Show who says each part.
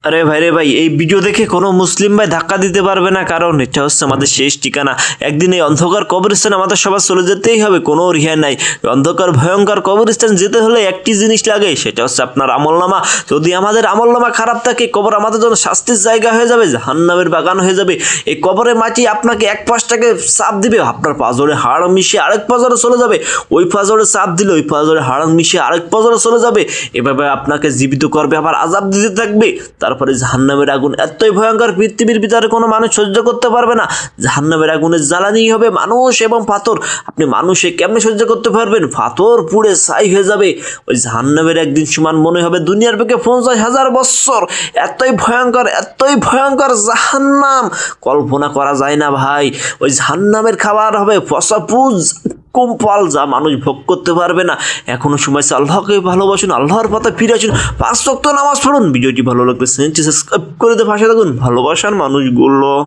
Speaker 1: আরে ভাই রে ভাই, এই ভিডিও দেখে কোনো মুসলিম ভাই ধাক্কা দিতে পারবে না, কারণ এটা হচ্ছে আমাদের শেষ ঠিকানা। একদিন এই অন্ধকার কবরস্থানে আমাদের সবার চলে যেতেই হবে, কোনো রেহাই নাই। অন্ধকার ভয়ঙ্কর কবরস্থান যেতে হলে একটি জিনিস লাগে, সেটা হচ্ছে আপনার আমলনামা। যদি আমাদের আমলনামা খারাপ থাকে, কবর আমাদের জন্য শাস্তির জায়গা হয়ে যাবে, জাহান্নামের বাগান হয়ে যাবে। এই কবরের মাটি আপনাকে এক পাশটাকে চাপ দিবে, আপনার পাঁজরে হাড় মিশিয়ে আরেক পাঁজরে চলে যাবে। ওই পাঁজরে চাপ দিলে ওই পাঁজরে হাড় মিশিয়ে আরেক পাঁজরে চলে যাবে। এভাবে আপনাকে জীবিত করবে, আবার আযাব দিতে থাকবে। তারপরে জাহান্নামের আগুন এতই ভয়ঙ্কর, পৃথিবীর ভিতরে কোনো মানুষ সহ্য করতে পারবে না। জাহান্নামের আগুনের জ্বালানি হবে মানুষ এবং পাথর। আপনি মানুষে কেমনে সহ্য করতে পারবেন? পাথর পুড়ে ছাই হয়ে যাবে। ওই জাহান্নামের একদিন সমান মনে হবে দুনিয়ার বুকে 50,000 বছর। এতই ভয়ঙ্কর জাহান্নাম, কল্পনা করা যায় না ভাই। ওই জাহান্নামের খাবার হবে পচাপুজ কম্পাল, যা মানুষ ভোগ করতে পারবে না। এখনো সময় আছে, আল্লাহকে ভালোবাসুন, আল্লাহর পথে ফিরে আসুন, 5 ওয়াক্ত নামাজ পড়ুন। ভিডিওটি ভালো লাগলে চ্যানেলটি সাবস্ক্রাইব করে দিয়ে পাশে থাকুন। ভালোবাসার মানুষগুলো।